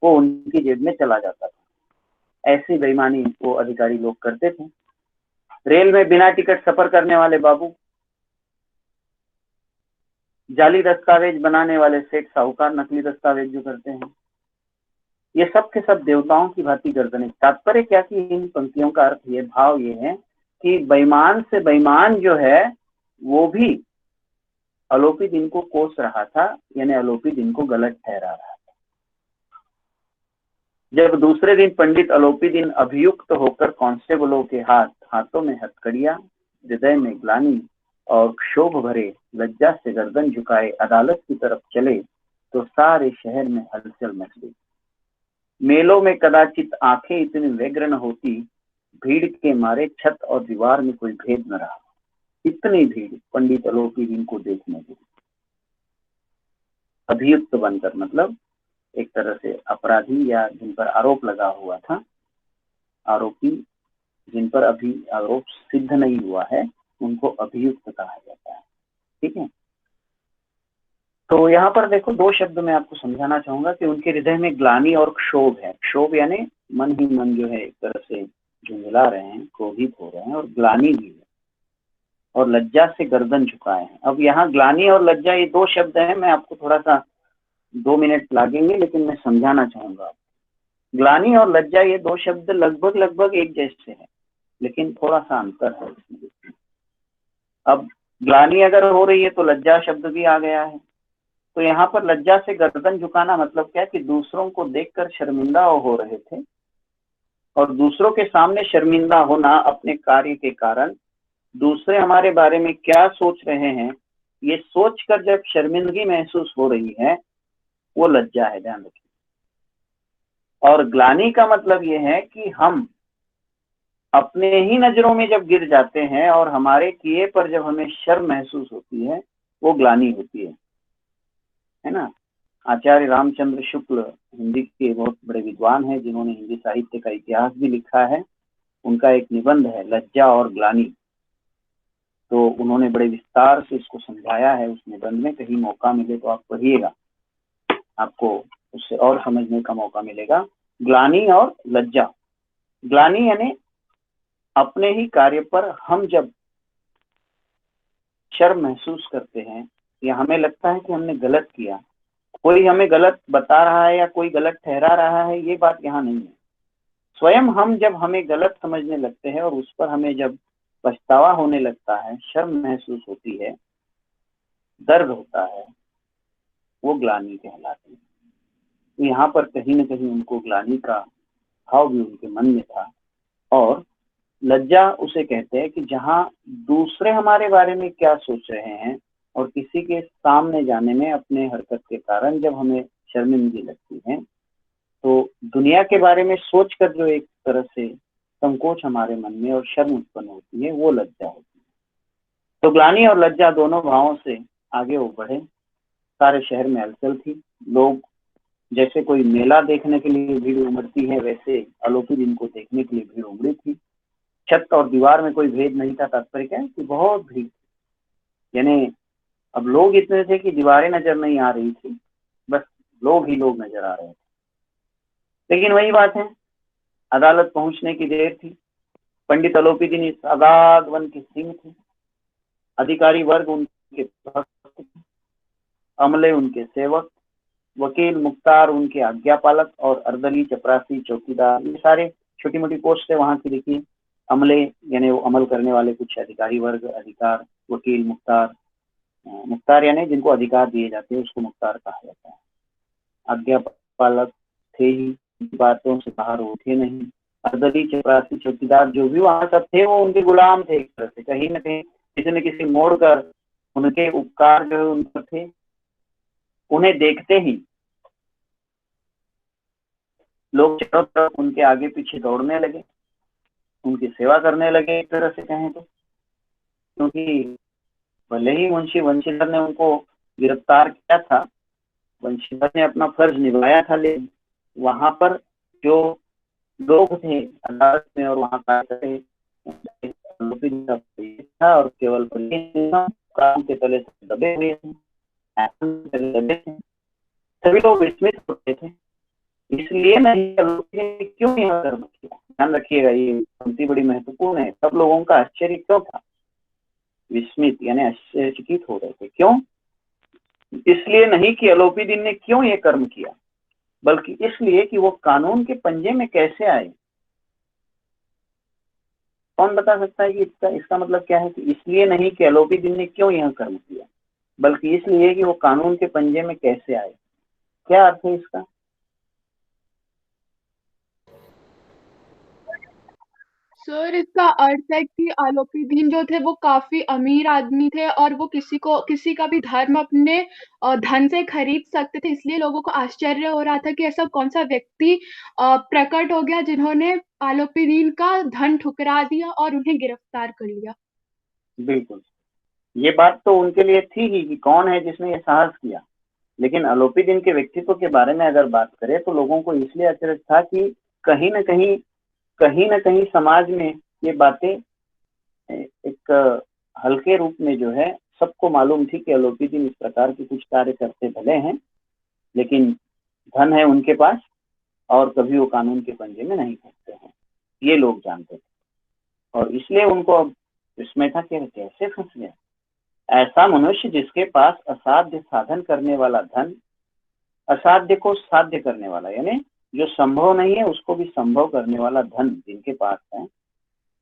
वो उनकी जेब में चला जाता था। ऐसी बेईमानी वो अधिकारी लोग करते थे। रेल में बिना टिकट सफर करने वाले बाबू, जाली दस्तावेज बनाने वाले सेठ साहूकार, नकली दस्तावेज जो करते हैं, ये सब के सब देवताओं की भांति गर्दनें। तात्पर्य क्या कि इन पंक्तियों का अर्थ ये, भाव ये है कि बेईमान से बेईमान जो है वो भी अलोपी दिन को कोस रहा था, यानी अलोपी दिन को गलत ठहरा रहा था। जब दूसरे दिन पंडित अलोपी दिन अभियुक्त होकर कांस्टेबलों के हाथों में हथकड़ियां, हृदय में ग्लानि और क्षोभ भरे लज्जा से गर्दन झुकाए अदालत की तरफ चले तो सारे शहर में हलचल मच गई। मेलों में कदाचित आंखें इतनी व्यग्र न होती, भीड़ के मारे छत और दीवार में कोई भेद न रहा। इतनी भीड़ पंडित अलोपी दिन को देखने के लिए। अभियुक्त बनकर मतलब एक तरह से अपराधी या जिन पर आरोप लगा हुआ था, आरोपी जिन पर अभी आरोप सिद्ध नहीं हुआ है, उनको अभियुक्त कहा जाता है। ठीक है, तो यहाँ पर देखो दो शब्द मैं आपको समझाना चाहूंगा कि उनके हृदय में ग्लानि और क्षोभ है। क्षोभ यानी मन ही मन जो है एक तरह से झुंझला रहे हैं, क्रोधित हो रहे हैं, और ग्लानि भी है, और लज्जा से गर्दन झुकाए हैं। अब यहाँ ग्लानि और लज्जा ये दो शब्द हैं, मैं आपको थोड़ा सा 2 मिनट लगेंगे लेकिन मैं समझाना चाहूंगा। ग्लानि और लज्जा ये दो शब्द लगभग लगभग एक जैसे हैं, लेकिन थोड़ा सा अंतर है इसमें। अब ग्लानि अगर हो रही है तो लज्जा शब्द भी आ गया है। तो यहाँ पर लज्जा से गर्दन झुकाना मतलब क्या कि दूसरों को देखकर शर्मिंदा हो रहे थे, और दूसरों के सामने शर्मिंदा होना अपने कार्य के कारण, दूसरे हमारे बारे में क्या सोच रहे हैं ये सोचकर जब शर्मिंदगी महसूस हो रही है, वो लज्जा है, ध्यान रखिए। और ग्लानि का मतलब ये है कि हम अपने ही नजरों में जब गिर जाते हैं और हमारे किए पर जब हमें शर्म महसूस होती है, वो ग्लानि होती है ना। आचार्य रामचंद्र शुक्ल हिंदी के बहुत बड़े विद्वान हैं, जिन्होंने हिंदी साहित्य का इतिहास भी लिखा है। उनका एक निबंध है लज्जा और ग्लानि, तो उन्होंने बड़े विस्तार से इसको समझाया है उस निबंध में। कहीं मौका मिले तो आप पढ़िएगा, आपको उससे और समझने का मौका मिलेगा। ग्लानि और लज्जा, ग्लानि यानी अपने ही कार्य पर हम जब शर्म महसूस करते हैं या हमें लगता है कि हमने गलत किया, कोई हमें गलत बता रहा है या कोई गलत ठहरा रहा है, ये बात यहाँ नहीं है। स्वयं हम जब हमें गलत समझने लगते हैं और उस पर हमें जब पछतावा होने लगता है, शर्म महसूस होती है, दर्द होता है, वो ग्लानि कहलाती है। तो यहाँ पर कहीं न कहीं उनको ग्लानि का भाव भी उनके मन में था। और लज्जा उसे कहते हैं कि जहाँ दूसरे हमारे बारे में क्या सोच रहे हैं और किसी के सामने जाने में अपने हरकत के कारण जब हमें शर्मिंदगी लगती है, तो दुनिया के बारे में सोचकर जो एक तरह से संकोच हमारे मन में और शर्म उत्पन्न होती है, वो लज्जा होती है। तो ग्लानि और लज्जा दोनों भावों से आगे वो बढ़े। सारे शहर में हलचल थी। लोग जैसे कोई मेला देखने के लिए भीड़ उमड़ती है, वैसे अलोपी दिन को देखने के लिए भीड़ उमड़ी थी। छत और दीवार में कोई भेद नहीं था। तात्पर्य क्या है कि बहुत भीड़, यानी अब लोग इतने थे कि दीवारें नजर नहीं आ रही थी, बस लोग ही लोग नजर आ रहे थे। लेकिन वही बात है, अदालत पहुंचने की देर थी। पंडित अलोपी दिन इस अगाध वन के सिंह थे। अधिकारी वर्ग उनके भक्त, अमले उनके सेवक, वकील मुख्तार उनके आज्ञापालक, और अर्दली चपरासी चौकीदार, ये सारे छोटी मोटी पोस्ट है वहां की। देखिए, अमले यानी वो अमल करने वाले कुछ अधिकारी वर्ग, अधिकार, वकील, मुख्तार, मुख्तार यानी जिनको अधिकार दिए जाते हैं उसको मुख्तार कहा जाता है। आज्ञापालक थे ही, बातों से बाहर उठे नहीं। अर्दली चपरासी चौकीदार जो भी वहां सब थे वो उनके गुलाम थे एक तरह से। कहीं न कहीं किसी न किसी मोड़ कर उनके उपकार जो है उन पर थे। उन्हें देखते ही लोग चारों तरफ उनके आगे पीछे दौड़ने लगे, उनकी सेवा करने लगे एक तरह से कहें तो। क्योंकि भले ही मुंशी वंशीधर ने उनको गिरफ्तार किया था, वंशीधर ने अपना फर्ज निभाया था, लेकिन वहां पर जो लोग थे अदालत में और वहां कार्य था, और केवल काम के तले से दबे हुए थे, सभी लोग विस्मित होते थे। इसलिए नहीं क्यों यह कर्म किया, ध्यान रखिएगा, ये पंक्ति बड़ी महत्वपूर्ण है। सब लोगों का आश्चर्य क्यों था, विस्मित यानी आश्चर्यचकित हो रहे थे। क्यों? इसलिए नहीं कि अलोपी दिन ने क्यों ये कर्म किया, बल्कि इसलिए कि वो कानून के पंजे में कैसे आए। कौन बता सकता है कि इसका मतलब क्या है? कि इसलिए नहीं कि अलोपीदीन ने क्यों यह कर्म किया, बल्कि इसलिए कि वो कानून के पंजे में कैसे आए। क्या अर्थ है इसका? सर, इसका अर्थ है कि आलोपीदीन जो थे वो काफी अमीर आदमी थे और वो किसी का भी धर्म अपने धन से खरीद सकते थे, इसलिए लोगों को आश्चर्य हो रहा था कि ऐसा कौन सा व्यक्ति प्रकट हो गया जिन्होंने आलोपीदीन का धन ठुकरा दिया और उन्हें गिरफ्तार कर लिया। बिल्कुल, ये बात तो उनके लिए थी ही कि कौन है जिसने ये साहस किया, लेकिन अलोपीदीन के व्यक्तित्व के बारे में अगर बात करें तो लोगों को इसलिए अचरज था कि कहीं न कहीं समाज में ये बातें एक हल्के रूप में जो है सबको मालूम थी कि अलोपीदीन इस प्रकार के कुछ कार्य करते भले हैं, लेकिन धन है उनके पास और कभी वो कानून के पंजे में नहीं फंसते हैं, ये लोग जानते थे। और इसलिए उनको अब इसमें था कि कैसे फंस गया ऐसा मनुष्य जिसके पास असाध्य साधन करने वाला धन, असाध्य को साध्य करने वाला, यानी जो संभव नहीं है उसको भी संभव करने वाला धन जिनके पास है,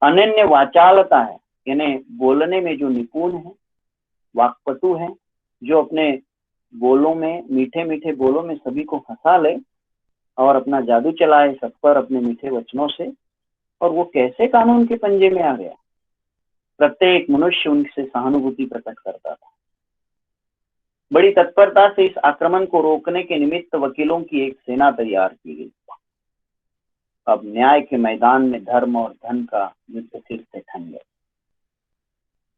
अनन्य वाचालता है, यानी बोलने में जो निपुण है, वाक्पटु है, जो अपने बोलों में, मीठे मीठे बोलों में सभी को हंसा ले और अपना जादू चलाए सब पर अपने मीठे वचनों से। और वो कैसे कानून के पंजे में आ गया? प्रत्येक मनुष्य उनसे सहानुभूति प्रकट करता था। बड़ी तत्परता से इस आक्रमण को रोकने के निमित्त वकीलों की एक सेना तैयार की गई। अब न्याय के मैदान में धर्म और धन का युद्ध फिर से ठन गया।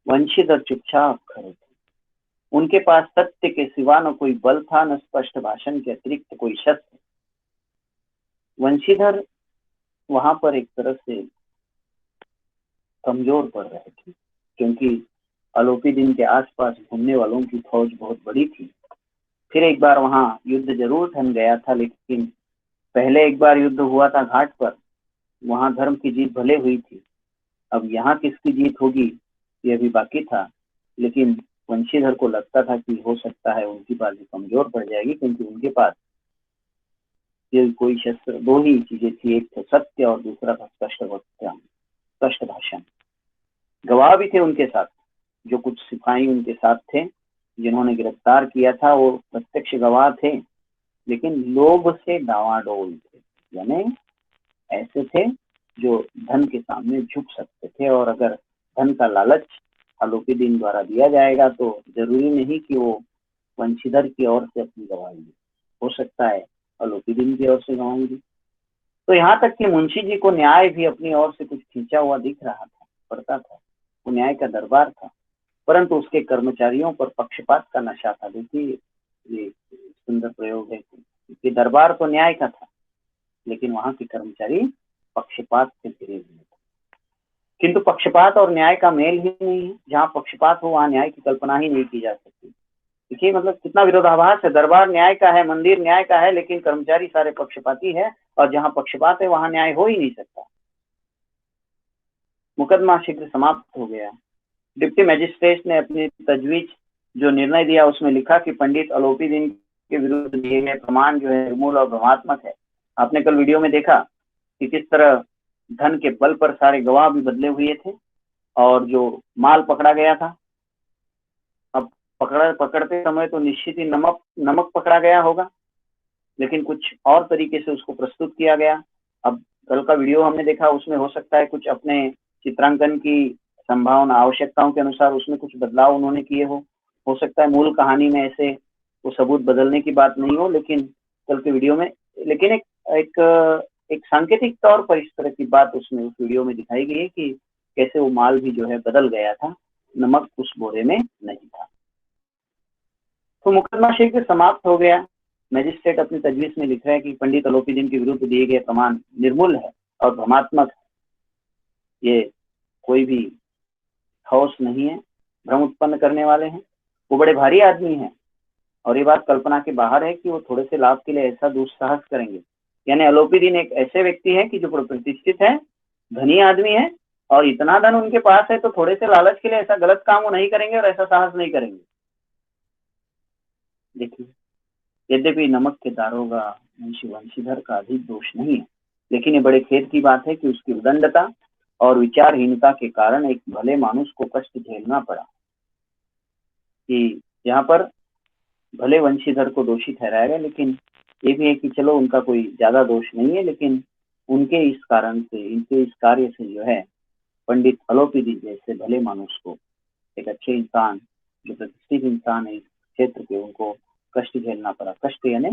वंशीधर चुपचाप खड़े थे। उनके पास सत्य के सिवा न कोई बल था, न स्पष्ट भाषण के अतिरिक्त कोई शस्त्र। वंशीधर वहां पर एक तरह से कमजोर पड़ रहे थे, क्योंकि अलोपीदीन के आसपास घूमने वालों की फौज बहुत बड़ी थी। फिर एक बार वहां युद्ध जरूर ठन गया था, लेकिन पहले एक बार युद्ध हुआ था घाट पर, वहां धर्म की जीत भले हुई थी। अब यहाँ किसकी जीत होगी यह भी बाकी था, लेकिन वंशीधर को लगता था कि हो सकता है उनकी बाजी कमजोर पड़ जाएगी, क्योंकि उनके पास ये कोई शस्त्र, दो ही चीजें थी, एक तो सत्य और दूसरा था स्पष्ट भाषण। गवाह भी थे उनके साथ, जो कुछ सिपाही उनके साथ थे जिन्होंने गिरफ्तार किया था, वो प्रत्यक्ष गवाह थे, लेकिन लोभ से डावाडोल थे, यानी ऐसे थे जो धन के सामने झुक सकते थे, और अगर धन का लालच अलोपीदीन द्वारा दिया जाएगा तो जरूरी नहीं कि वो वंशीधर की ओर से अपनी गवाही दे, हो सकता है अलोपीदीन की ओर से गवाही दी। तो यहाँ तक कि मुंशी जी को न्याय भी अपनी ओर से कुछ खींचा हुआ दिख रहा था, पड़ता था। वो न्याय का दरबार था, परंतु उसके कर्मचारियों पर पक्षपात का नशा था। देखिए ये सुंदर प्रयोग है कि दरबार तो न्याय का था, लेकिन वहां के कर्मचारी पक्षपात से घिरे हुए थे। किंतु पक्षपात और न्याय का मेल ही नहीं है। जहाँ पक्षपात हो वहां न्याय की कल्पना ही नहीं की जा सकती। देखिए मतलब कितना विरोधाभास है। दरबार न्याय का है, मंदिर न्याय का है, लेकिन कर्मचारी सारे पक्षपाती है, और जहाँ पक्षपात है वहां न्याय हो ही नहीं सकता। मुकदमा शीघ्र समाप्त हो गया। डिप्टी मजिस्ट्रेट ने अपनी तजवीज जो निर्णय दिया उसमें लिखा कि पंडित अलोपीदीन के विरुद्ध दिए गए प्रमाण जो है निर्मूल और भ्रमात्मक है। आपने कल वीडियो में देखा कि किस तरह धन के बल पर सारे गवाह भी बदले हुए थे, और जो माल पकड़ा गया था, अब पकड़ते समय तो निश्चित ही नमक पकड़ा गया होगा, लेकिन कुछ और तरीके से उसको प्रस्तुत किया गया। अब कल का वीडियो हमने देखा, उसमें हो सकता है कुछ अपने चित्रांकन की संभावना, आवश्यकताओं के अनुसार उसमें कुछ बदलाव उन्होंने किए हो सकता है मूल कहानी में ऐसे वो सबूत बदलने की बात नहीं हो, लेकिन कल के वीडियो में, लेकिन एक सांकेतिक तौर पर इस तरह की बात उसमें उस वीडियो में दिखाई गई है कि कैसे वो माल भी जो है बदल गया था, नमक उस बोरे में नहीं था। तो मुकदमा शीघ्र समाप्त हो गया। मजिस्ट्रेट अपनी तजवीज में लिख रहा है कि पंडित अलोपीदीन के विरुद्ध दिए गए प्रमाण निर्मूल है और भ्रमात्मक है। ये कोई भी ठोस नहीं है, भ्रम उत्पन्न करने वाले हैं। वो बड़े भारी आदमी हैं, और ये बात कल्पना के बाहर है कि वो थोड़े से लाभ के लिए ऐसा दुस्साहस करेंगे। यानी अलोपीदीन एक ऐसे व्यक्ति है कि जो प्रतिष्ठित है, धनी आदमी है, और इतना धन उनके पास है, तो थोड़े से लालच के लिए ऐसा गलत काम वो नहीं करेंगे और ऐसा साहस नहीं करेंगे। देखिए यद्यपि नमक के दारोगा वंशीधर का अधिक दोष नहीं है, लेकिन ये बड़े खेद की बात है कि उसकी उदंडता और विचारहीनता के कारण एक भले मानुष को कष्ट झेलना पड़ा। कि यहाँ पर भले वंशीधर को दोषी ठहराया गया, लेकिन ये भी है कि चलो उनका कोई ज्यादा दोष नहीं है, लेकिन उनके इस कारण से, इनके इस कार्य से जो है पंडित अलोपीदी जैसे भले मानुष को, एक अच्छे इंसान जो प्रतिष्ठित इंसान है इस क्षेत्र के, उनको कष्ट झेलना पड़ा। कष्ट यानी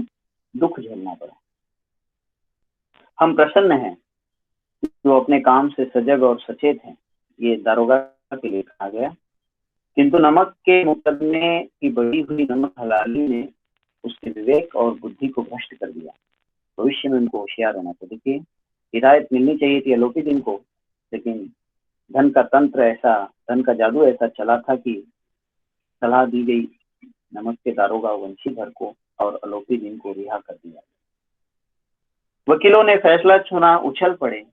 दुख झेलना पड़ा। हम प्रसन्न हैं जो अपने काम से सजग और सचेत हैं, ये दारोगा के लिए कहा गया। किंतु नमक के मुकदमे की बढ़ी हुई नमक हलाली ने उसके विवेक और बुद्धि को भ्रष्ट कर दिया। भविष्य में उनको होशियार होना चाहिए। देखिए, हिदायत मिलनी चाहिए थी अलोपीदी को, लेकिन धन का तंत्र ऐसा, धन का जादू ऐसा चला था कि सलाह दी गई नमक के दारोगा वंशीधर को और अलोपीदी को रिहा कर दिया। वकीलों ने फैसला सुना, उछल पड़े।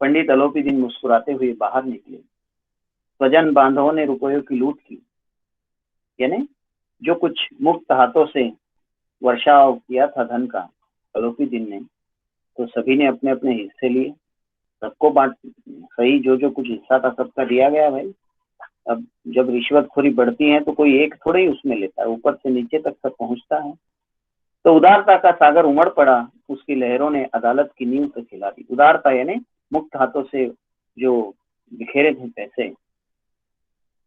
पंडित अलोपीदी मुस्कुराते हुए बाहर निकले। स्वजन बांधवों ने रुपयों की लूट की, यानी जो कुछ मुफ्त हाथों से वर्षाव किया था धन का अलोपीदी ने, तो सभी ने अपने अपने हिस्से लिए, सबको बांट, सही जो कुछ हिस्सा था सबका दिया गया भाई। अब जब रिश्वतखोरी बढ़ती है तो कोई एक थोड़े ही उसमें लेता है, ऊपर से नीचे तक सब पहुंचता है। तो उदारता का सागर उमड़ पड़ा, उसकी लहरों ने अदालत की नींव तक हिला दी। उदारता यानी मुक्त हाथों से जो बिखेरे थे पैसे,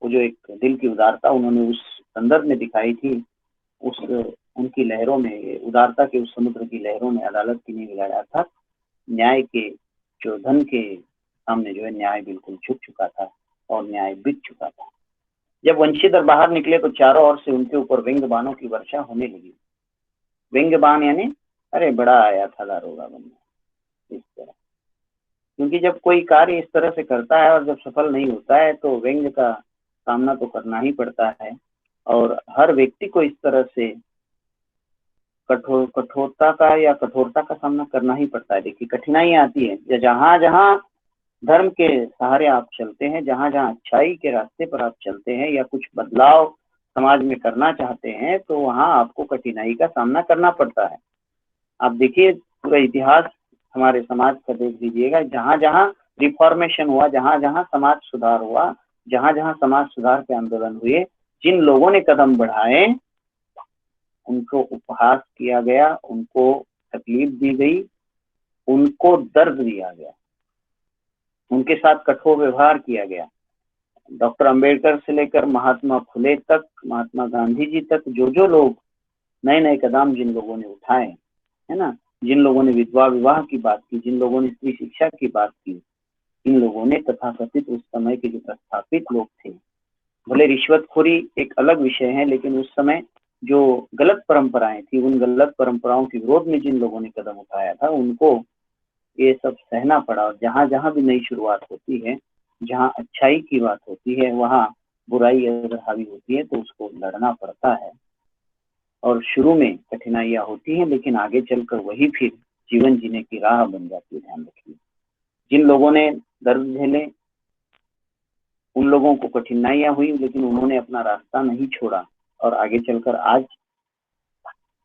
वो जो एक दिल की उदारता उन्होंने उस संदर्भ में दिखाई थी, उस उनकी लहरों में, उदारता के उस समुद्र की लहरों ने अदालत की नींव हिलाया था। न्याय के जो धन के सामने जो है न्याय बिल्कुल झुक चुका था और न्याय बिक चुका था। जब वंशीधर बाहर निकले तो चारों ओर से उनके ऊपर व्यंग्य बाणों की वर्षा होने लगी। व्यंग्य बाण यानी अरे बड़ा आया था दारोगा बनना, इस तरह। क्योंकि जब कोई कार्य इस तरह से करता है और जब सफल नहीं होता है तो व्यंग्य का सामना तो करना ही पड़ता है, और हर व्यक्ति को इस तरह से कठोरता का सामना करना ही पड़ता है। देखिए, कठिनाइयां आती है, जहां जहां धर्म के सहारे आप चलते हैं, जहां जहां अच्छाई के रास्ते पर आप चलते हैं या कुछ बदलाव समाज में करना चाहते हैं, तो वहां आपको कठिनाई का सामना करना पड़ता है। आप देखिए, पूरा इतिहास हमारे समाज का देख लीजिएगा, जहां जहां रिफॉर्मेशन हुआ, जहां जहां समाज सुधार हुआ, जहां जहां समाज सुधार के आंदोलन हुए, जिन लोगों ने कदम बढ़ाए उनको उपहास किया गया, उनको तकलीफ दी गई, उनको दर्द दिया गया, उनके साथ कठोर व्यवहार किया गया। डॉक्टर अंबेडकर से लेकर महात्मा फुले तक, महात्मा गांधी जी तक, जो लोग नए नए कदम जिन लोगों ने उठाए, है ना, जिन लोगों ने विधवा विवाह की बात की, जिन लोगों ने स्त्री शिक्षा की बात की, इन लोगों ने तथाकथित उस समय के जो प्रस्थापित लोग थे, भले रिश्वतखोरी एक अलग विषय है, लेकिन उस समय जो गलत परंपराएं थी, उन गलत परंपराओं के विरोध में जिन लोगों ने कदम उठाया था, उनको ये सब सहना पड़ा। और जहां जहां भी नई शुरुआत होती है, जहां अच्छाई की बात होती है, वहां बुराई अगर हावी होती है तो उसको लड़ना पड़ता है। और शुरू में कठिनाइयां होती हैं, लेकिन आगे चलकर वही फिर जीवन जीने की राह बन जाती है। ध्यान रखिए, जिन लोगों ने दर्द झेले उन लोगों को कठिनाइयां हुई, लेकिन उन्होंने अपना रास्ता नहीं छोड़ा, और आगे चलकर आज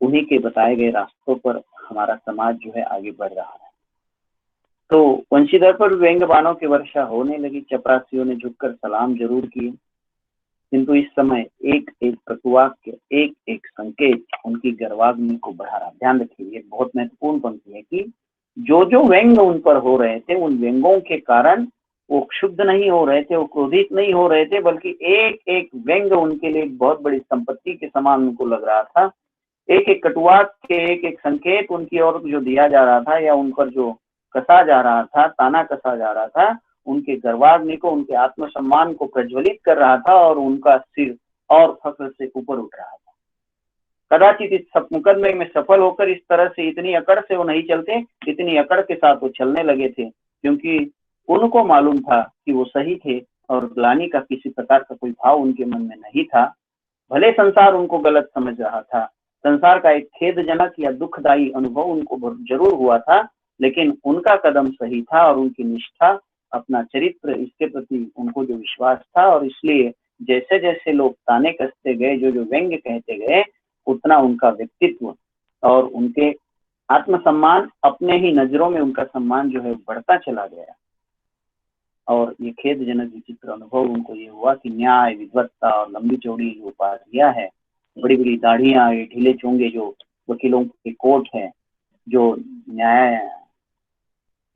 उन्हीं के बताए गए रास्तों पर हमारा समाज जो है आगे बढ़ रहा है। तो वंशीधर पर व्यंग्य बाणों की वर्षा होने लगी। चपरासियों ने झुककर सलाम जरूर किए, किंतु इस समय एक एक प्रतिवाक्य, एक एक संकेत उनकी गर्वाग्नि को बढ़ा रहा। ध्यान रखिए, ये बहुत महत्वपूर्ण पंक्ति है कि जो व्यंग्य उन पर हो रहे थे, उन व्यंग्यों के कारण वो क्षुब्ध नहीं हो रहे थे, वो क्रोधित नहीं हो रहे थे, बल्कि एक एक व्यंग्य उनके लिए बहुत बड़ी संपत्ति के समान उनको लग रहा था। एक एक कटुवाक्य, एक एक संकेत उनकी ओर जो दिया जा रहा था या उन पर जो कसा जा रहा था, ताना कसा जा रहा था, उनके गर्वाग्नि को, उनके आत्मसम्मान को प्रज्वलित कर रहा था, और उनका सिर और फख्र से ऊपर उठ रहा था। कदाचित इस मुकदमे में सफल होकर इस तरह से इतनी अकड़ से वो नहीं चलते, इतनी अकड़ के साथ वो चलने लगे थे, क्योंकि उनको मालूम था कि वो सही थे और ग्लानि का किसी प्रकार का कोई भाव उनके मन में नहीं था। भले संसार उनको गलत समझ रहा था, संसार का एक खेदजनक या दुखदायी अनुभव उनको जरूर हुआ था, लेकिन उनका कदम सही था और उनकी निष्ठा, अपना चरित्र, इसके प्रति उनको जो विश्वास था, और इसलिए जैसे जैसे लोग ताने कसते गए, जो व्यंग्य कहते गए, उतना उनका व्यक्तित्व और उनके आत्मसम्मान, अपने ही नजरों में उनका सम्मान जो है बढ़ता चला गया। और ये खेदजनक विचित्र अनुभव उनको ये हुआ कि न्याय, विद्वत्ता और लंबी चौड़ी जो उपाधियां है, बड़ी बड़ी दाढ़ियां, ये ढीले चोंगे जो वकीलों के कोट है, जो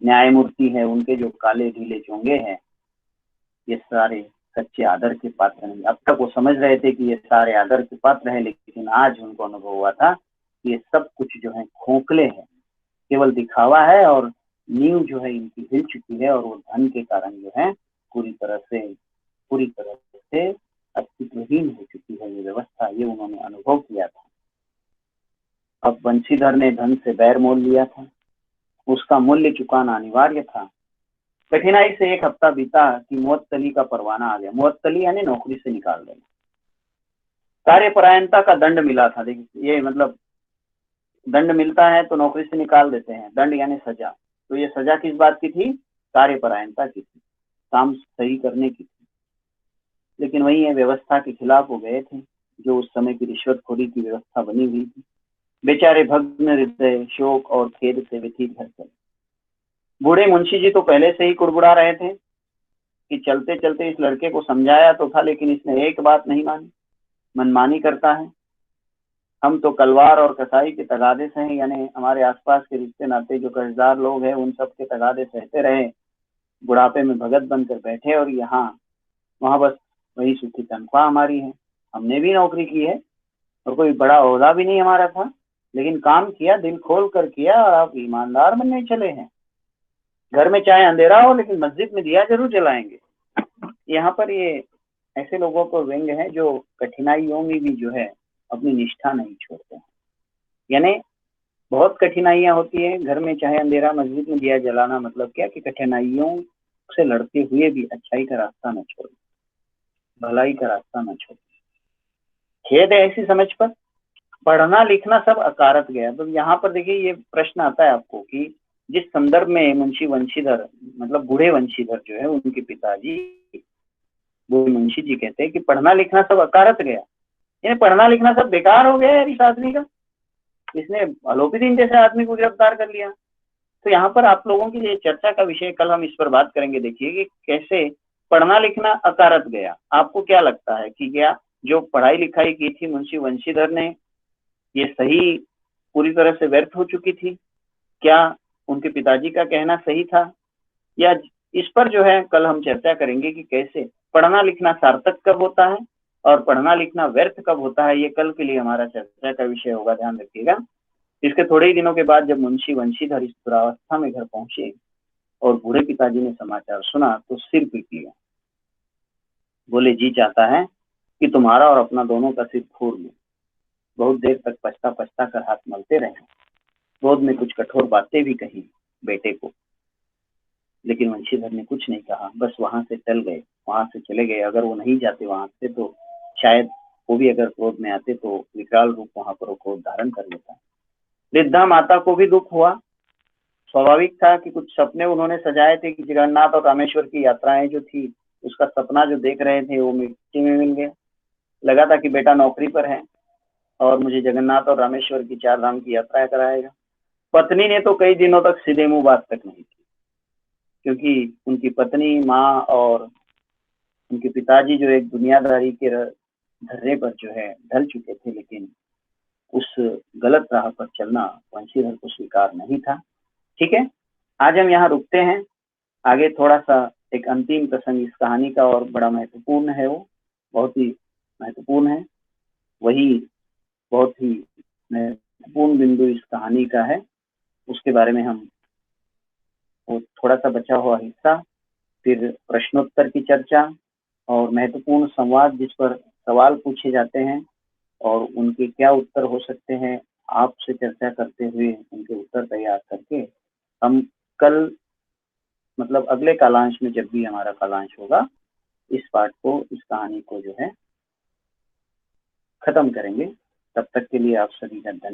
न्यायमूर्ति है उनके जो काले ढीले चोंगे हैं, ये सारे सच्चे आदर के पात्र नहीं। अब तक वो समझ रहे थे कि ये सारे आदर के पात्र हैं, लेकिन आज उनको अनुभव हुआ था कि ये सब कुछ जो है खोखले हैं, केवल दिखावा है, और नींव जो है इनकी हिल चुकी है, और वो धन के कारण जो है पूरी तरह से अस्तित्वहीन हो चुकी है ये व्यवस्था। ये उन्होंने अनुभव किया था। अब वंशीधर ने धन से बैर मोल लिया था, उसका मूल्य चुकाना अनिवार्य था। कठिनाई से एक हफ्ता बीता कि मुअत्तली का परवाना आ गया। मुअत्तली यानी नौकरी से निकाल देना। कार्यपरायणता का दंड मिला था। देखिए, ये मतलब दंड मिलता है तो नौकरी से निकाल देते हैं, दंड यानी सजा। तो ये सजा किस बात की थी? कार्यपरायणता की थी, काम सही करने की थी। लेकिन वही है, व्यवस्था के खिलाफ हो गए थे, जो उस समय की रिश्वतखोरी की व्यवस्था बनी हुई थी। बेचारे भग्न हृदय, शोक और खेद से व्यथित घर चले। बूढ़े मुंशी जी तो पहले से ही कुड़बुड़ा रहे थे कि चलते चलते इस लड़के को समझाया तो था, लेकिन इसने एक बात नहीं मानी, मनमानी करता है। हम तो कलवार और कसाई के तगादे से हैं, यानी हमारे आसपास के रिश्ते नाते जो कर्जदार लोग हैं उन सब के तगादे सहते रहे, बुढ़ापे में भगत बनकर बैठे, और यहाँ वहाँ बस वही सूखी तनख्वाह हमारी है। हमने भी नौकरी की है और कोई बड़ा ओहदा भी नहीं हमारा था, लेकिन काम किया, दिल खोल कर किया, और आप ईमानदार बनने चले हैं। घर में चाहे अंधेरा हो लेकिन मस्जिद में दिया जरूर जलाएंगे। यहाँ पर ये ऐसे लोगों को व्यंग है जो कठिनाइयों में भी जो है अपनी निष्ठा नहीं छोड़ते हैं। यानी बहुत कठिनाइयां होती है, घर में चाहे अंधेरा, मस्जिद में दिया जलाना। मतलब क्या कि कठिनाइयों से लड़ते हुए भी अच्छाई का रास्ता न छोड़े, भलाई का रास्ता न छोड़े। खेद है ऐसी समझ पर। पढ़ना लिखना सब अकारत गया। तो यहाँ पर देखिए, ये प्रश्न आता है आपको कि जिस संदर्भ में मुंशी वंशीधर, मतलब बूढ़े वंशीधर जो है उनके पिताजी बूढ़े मुंशी जी कहते हैं कि पढ़ना लिखना सब अकारत गया, यानी पढ़ना लिखना सब बेकार हो गया यार इस आदमी का, इसने आलोपी दिन जैसे आदमी को गिरफ्तार कर लिया। तो यहाँ पर आप लोगों के लिए चर्चा का विषय, कल हम इस पर बात करेंगे। देखिए कि कैसे पढ़ना लिखना अकारत गया। आपको क्या लगता है कि क्या जो पढ़ाई लिखाई की थी मुंशी वंशीधर ने, ये सही पूरी तरह से व्यर्थ हो चुकी थी? क्या उनके पिताजी का कहना सही था? या इस पर जो है कल हम चर्चा करेंगे कि कैसे पढ़ना लिखना सार्थक कब होता है और पढ़ना लिखना व्यर्थ कब होता है। ये कल के लिए हमारा चर्चा का विषय होगा, ध्यान रखिएगा। इसके थोड़े ही दिनों के बाद जब मुंशी वंशीधर इस दुरावस्था में घर पहुंचे और बूढ़े पिताजी ने समाचार सुना तो सिर पीट लिया। बोले, जी चाहता है कि तुम्हारा और अपना दोनों का सिर फोड़ लूं। बहुत देर तक पछता पछता कर हाथ मलते रहे। गोद में कुछ कठोर बातें भी कही बेटे को, लेकिन वंशीधर ने कुछ नहीं कहा, बस वहां से चले गए। अगर वो नहीं जाते वहां से तो शायद वो भी अगर क्रोध में आते तो विकराल रूप वहां पर वो क्रोध धारण कर लेता। वृद्धा माता को भी दुख हुआ। स्वाभाविक था कि कुछ सपने उन्होंने सजाए थे कि जगन्नाथ और रामेश्वर की यात्राएं जो थी, उसका सपना जो देख रहे थे वो मिट्टी में मिल गया। लगा था कि बेटा नौकरी पर है और मुझे जगन्नाथ और रामेश्वर की 4 धाम की यात्रा कराएगा। पत्नी ने तो कई दिनों तक सीधे मुंह बात तक नहीं की, क्योंकि उनकी पत्नी, माँ और उनके पिताजी जो एक दुनियादारी के धर्रे पर जो है ढल चुके थे, लेकिन उस गलत राह पर चलना वंशीधर को स्वीकार नहीं था। ठीक है, आज हम यहाँ रुकते हैं। आगे थोड़ा सा एक अंतिम प्रसंग इस कहानी का और बड़ा महत्वपूर्ण है, वो बहुत ही महत्वपूर्ण है, वही बहुत ही महत्वपूर्ण बिंदु इस कहानी का है। उसके बारे में हम वो थोड़ा सा बचा हुआ हिस्सा, फिर प्रश्नोत्तर की चर्चा और महत्वपूर्ण संवाद जिस पर सवाल पूछे जाते हैं और उनके क्या उत्तर हो सकते हैं, आपसे चर्चा करते हुए उनके उत्तर तैयार करके हम कल, मतलब अगले कालांश में जब भी हमारा कालांश होगा, इस पाठ को, इस कहानी को जो है खत्म करेंगे। तब तक के लिए आप सभी का धन्यवाद।